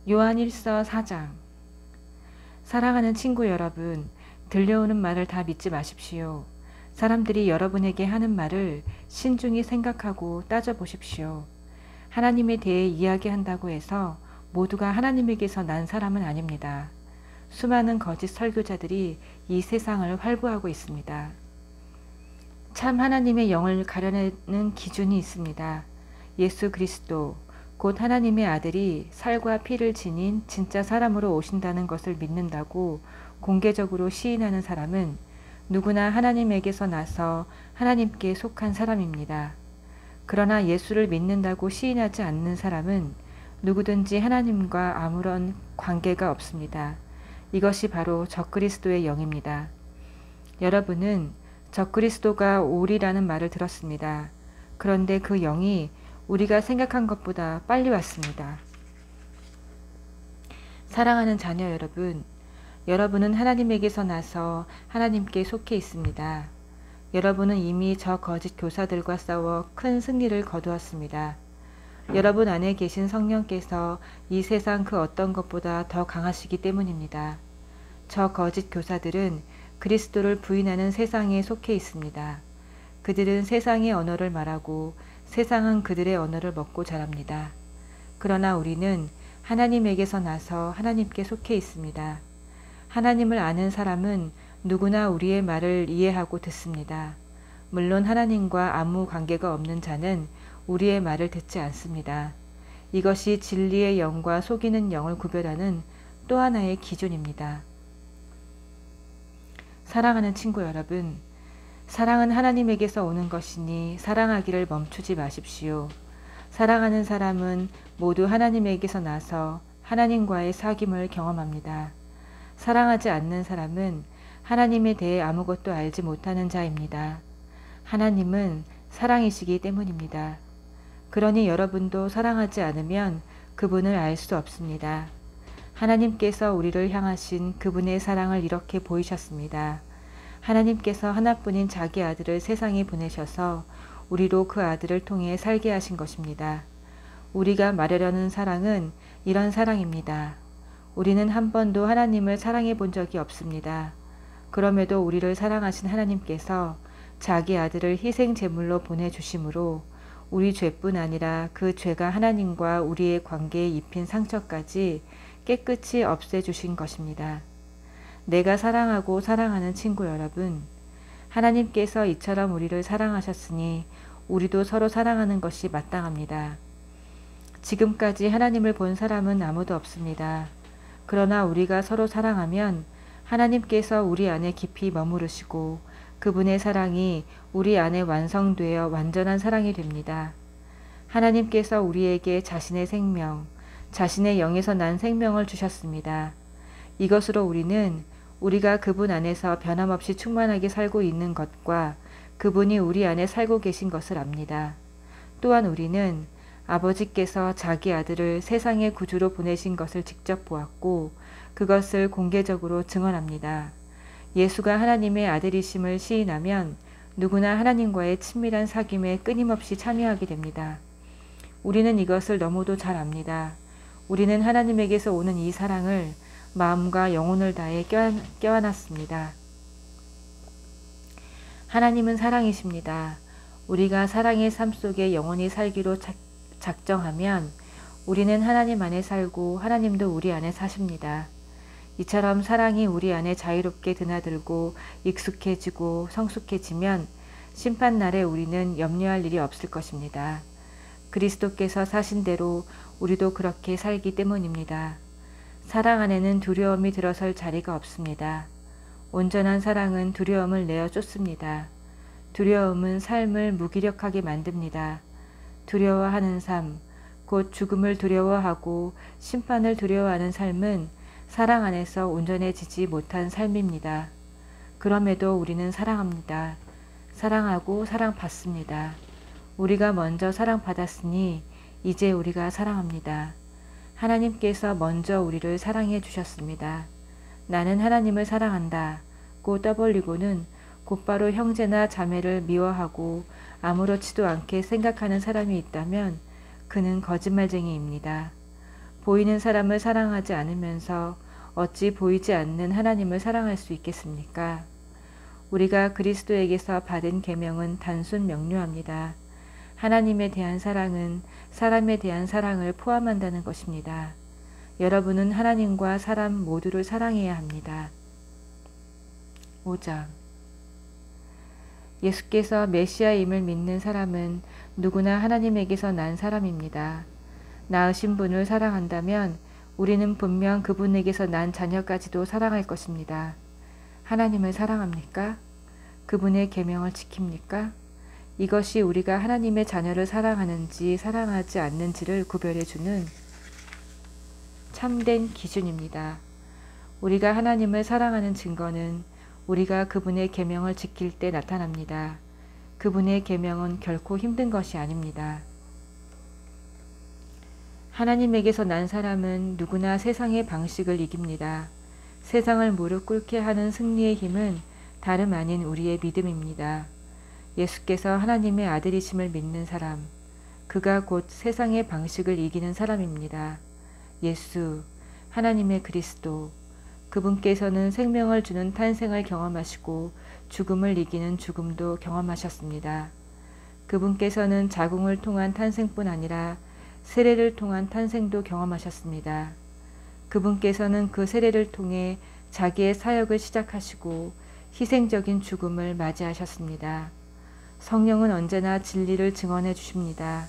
요한일서 4장. 사랑하는 친구 여러분, 들려오는 말을 다 믿지 마십시오. 사람들이 여러분에게 하는 말을 신중히 생각하고 따져보십시오. 하나님에 대해 이야기한다고 해서 모두가 하나님에게서 난 사람은 아닙니다. 수많은 거짓 설교자들이 이 세상을 활보하고 있습니다. 참 하나님의 영을 가려내는 기준이 있습니다. 예수 그리스도, 곧 하나님의 아들이 살과 피를 지닌 진짜 사람으로 오신다는 것을 믿는다고 공개적으로 시인하는 사람은 누구나 하나님에게서 나서 하나님께 속한 사람입니다. 그러나 예수를 믿는다고 시인하지 않는 사람은 누구든지 하나님과 아무런 관계가 없습니다. 이것이 바로 적그리스도의 영입니다. 여러분은 적그리스도가 오리라는 말을 들었습니다. 그런데 그 영이 우리가 생각한 것보다 빨리 왔습니다. 사랑하는 자녀 여러분, 여러분은 하나님에게서 나서 하나님께 속해 있습니다. 여러분은 이미 저 거짓 교사들과 싸워 큰 승리를 거두었습니다. 여러분 안에 계신 성령께서 이 세상 그 어떤 것보다 더 강하시기 때문입니다. 저 거짓 교사들은 그리스도를 부인하는 세상에 속해 있습니다. 그들은 세상의 언어를 말하고 세상은 그들의 언어를 먹고 자랍니다. 그러나 우리는 하나님에게서 나서 하나님께 속해 있습니다. 하나님을 아는 사람은 누구나 우리의 말을 이해하고 듣습니다. 물론 하나님과 아무 관계가 없는 자는 우리의 말을 듣지 않습니다. 이것이 진리의 영과 속이는 영을 구별하는 또 하나의 기준입니다. 사랑하는 친구 여러분, 사랑은 하나님에게서 오는 것이니 사랑하기를 멈추지 마십시오. 사랑하는 사람은 모두 하나님에게서 나서 하나님과의 사귐을 경험합니다. 사랑하지 않는 사람은 하나님에 대해 아무것도 알지 못하는 자입니다. 하나님은 사랑이시기 때문입니다. 그러니 여러분도 사랑하지 않으면 그분을 알 수 없습니다. 하나님께서 우리를 향하신 그분의 사랑을 이렇게 보이셨습니다. 하나님께서 하나뿐인 자기 아들을 세상에 보내셔서 우리로 그 아들을 통해 살게 하신 것입니다. 우리가 말하려는 사랑은 이런 사랑입니다. 우리는 한 번도 하나님을 사랑해 본 적이 없습니다. 그럼에도 우리를 사랑하신 하나님께서 자기 아들을 희생 제물로 보내주심으로 우리 죄뿐 아니라 그 죄가 하나님과 우리의 관계에 입힌 상처까지 깨끗이 없애주신 것입니다. 내가 사랑하고 사랑하는 친구 여러분, 하나님께서 이처럼 우리를 사랑하셨으니 우리도 서로 사랑하는 것이 마땅합니다. 지금까지 하나님을 본 사람은 아무도 없습니다. 그러나 우리가 서로 사랑하면 하나님께서 우리 안에 깊이 머무르시고 그분의 사랑이 우리 안에 완성되어 완전한 사랑이 됩니다. 하나님께서 우리에게 자신의 생명, 자신의 영에서 난 생명을 주셨습니다. 이것으로 우리는 우리가 그분 안에서 변함없이 충만하게 살고 있는 것과 그분이 우리 안에 살고 계신 것을 압니다. 또한 우리는 아버지께서 자기 아들을 세상의 구주로 보내신 것을 직접 보았고 그것을 공개적으로 증언합니다. 예수가 하나님의 아들이심을 시인하면 누구나 하나님과의 친밀한 사귐에 끊임없이 참여하게 됩니다. 우리는 이것을 너무도 잘 압니다. 우리는 하나님에게서 오는 이 사랑을 마음과 영혼을 다해 껴안았습니다. 하나님은 사랑이십니다. 우리가 사랑의 삶 속에 영원히 살기로 작정하면 우리는 하나님 안에 살고 하나님도 우리 안에 사십니다. 이처럼 사랑이 우리 안에 자유롭게 드나들고 익숙해지고 성숙해지면 심판날에 우리는 염려할 일이 없을 것입니다. 그리스도께서 사신 대로 우리도 그렇게 살기 때문입니다. 사랑 안에는 두려움이 들어설 자리가 없습니다. 온전한 사랑은 두려움을 내어 쫓습니다. 두려움은 삶을 무기력하게 만듭니다. 두려워하는 삶, 곧 죽음을 두려워하고 심판을 두려워하는 삶은 사랑 안에서 온전해지지 못한 삶입니다. 그럼에도 우리는 사랑합니다. 사랑하고 사랑받습니다. 우리가 먼저 사랑받았으니 이제 우리가 사랑합니다. 하나님께서 먼저 우리를 사랑해 주셨습니다. 나는 하나님을 사랑한다 고 떠벌리고는 곧바로 형제나 자매를 미워하고 아무렇지도 않게 생각하는 사람이 있다면 그는 거짓말쟁이입니다. 보이는 사람을 사랑하지 않으면서 어찌 보이지 않는 하나님을 사랑할 수 있겠습니까? 우리가 그리스도에게서 받은 계명은 단순 명료합니다. 하나님에 대한 사랑은 사람에 대한 사랑을 포함한다는 것입니다. 여러분은 하나님과 사람 모두를 사랑해야 합니다. 5장 예수께서 메시아임을 믿는 사람은 누구나 하나님에게서 난 사람입니다. 낳으신 분을 사랑한다면 우리는 분명 그분에게서 난 자녀까지도 사랑할 것입니다. 하나님을 사랑합니까? 그분의 계명을 지킵니까? 이것이 우리가 하나님의 자녀를 사랑하는지 사랑하지 않는지를 구별해주는 참된 기준입니다. 우리가 하나님을 사랑하는 증거는 우리가 그분의 계명을 지킬 때 나타납니다. 그분의 계명은 결코 힘든 것이 아닙니다. 하나님에게서 난 사람은 누구나 세상의 방식을 이깁니다. 세상을 무릎 꿇게 하는 승리의 힘은 다름 아닌 우리의 믿음입니다. 예수께서 하나님의 아들이심을 믿는 사람, 그가 곧 세상의 방식을 이기는 사람입니다. 예수, 하나님의 그리스도, 그분께서는 생명을 주는 탄생을 경험하시고 죽음을 이기는 죽음도 경험하셨습니다. 그분께서는 자궁을 통한 탄생뿐 아니라 세례를 통한 탄생도 경험하셨습니다. 그분께서는 그 세례를 통해 자기의 사역을 시작하시고 희생적인 죽음을 맞이하셨습니다. 성령은 언제나 진리를 증언해 주십니다.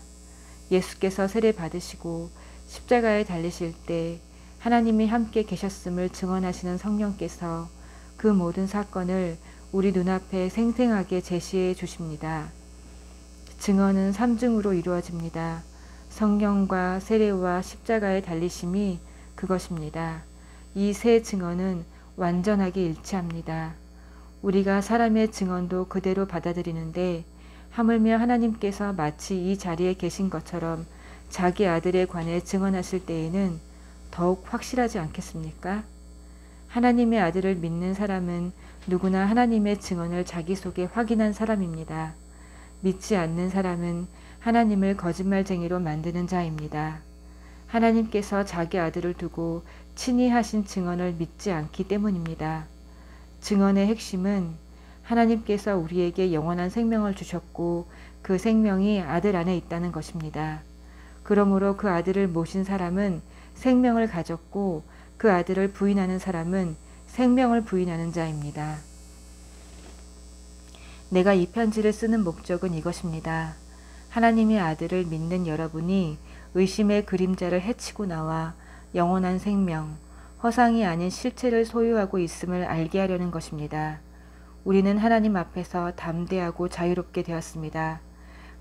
예수께서 세례 받으시고 십자가에 달리실 때 하나님이 함께 계셨음을 증언하시는 성령께서 그 모든 사건을 우리 눈앞에 생생하게 제시해 주십니다. 증언은 3중으로 이루어집니다. 성령과 세례와 십자가의 달리심이 그것입니다. 이 세 증언은 완전하게 일치합니다. 우리가 사람의 증언도 그대로 받아들이는데 하물며 하나님께서 마치 이 자리에 계신 것처럼 자기 아들에 관해 증언하실 때에는 더욱 확실하지 않겠습니까? 하나님의 아들을 믿는 사람은 누구나 하나님의 증언을 자기 속에 확인한 사람입니다. 믿지 않는 사람은 하나님을 거짓말쟁이로 만드는 자입니다. 하나님께서 자기 아들을 두고 친히 하신 증언을 믿지 않기 때문입니다. 증언의 핵심은 하나님께서 우리에게 영원한 생명을 주셨고 그 생명이 아들 안에 있다는 것입니다. 그러므로 그 아들을 모신 사람은 생명을 가졌고 그 아들을 부인하는 사람은 생명을 부인하는 자입니다. 내가 이 편지를 쓰는 목적은 이것입니다. 하나님의 아들을 믿는 여러분이 의심의 그림자를 헤치고 나와 영원한 생명, 허상이 아닌 실체를 소유하고 있음을 알게 하려는 것입니다. 우리는 하나님 앞에서 담대하고 자유롭게 되었습니다.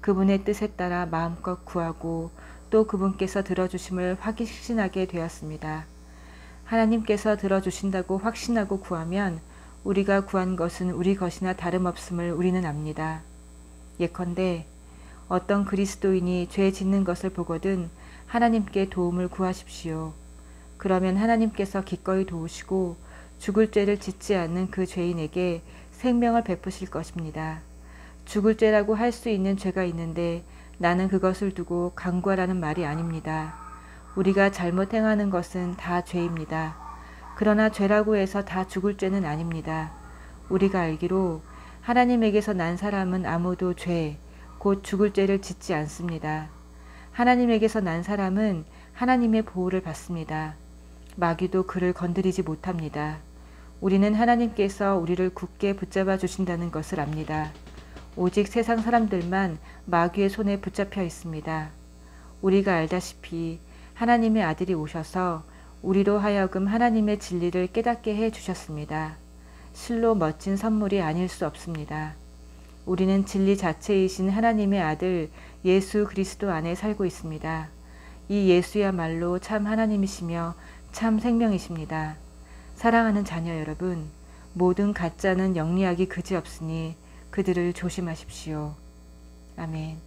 그분의 뜻에 따라 마음껏 구하고 또 그분께서 들어주심을 확신하게 되었습니다. 하나님께서 들어주신다고 확신하고 구하면 우리가 구한 것은 우리 것이나 다름없음을 우리는 압니다. 예컨대 어떤 그리스도인이 죄 짓는 것을 보거든 하나님께 도움을 구하십시오. 그러면 하나님께서 기꺼이 도우시고 죽을 죄를 짓지 않는 그 죄인에게 생명을 베푸실 것입니다. 죽을 죄라고 할 수 있는 죄가 있는데 나는 그것을 두고 강구하라는 말이 아닙니다. 우리가 잘못 행하는 것은 다 죄입니다. 그러나 죄라고 해서 다 죽을 죄는 아닙니다. 우리가 알기로 하나님에게서 난 사람은 아무도 죄, 곧 죽을 죄를 짓지 않습니다. 하나님에게서 난 사람은 하나님의 보호를 받습니다. 마귀도 그를 건드리지 못합니다. 우리는 하나님께서 우리를 굳게 붙잡아 주신다는 것을 압니다. 오직 세상 사람들만 마귀의 손에 붙잡혀 있습니다. 우리가 알다시피 하나님의 아들이 오셔서 우리로 하여금 하나님의 진리를 깨닫게 해 주셨습니다. 실로 멋진 선물이 아닐 수 없습니다. 우리는 진리 자체이신 하나님의 아들 예수 그리스도 안에 살고 있습니다. 이 예수야말로 참 하나님이시며 참 생명이십니다. 사랑하는 자녀 여러분, 모든 가짜는 영리하기 그지없으니 그들을 조심하십시오. 아멘.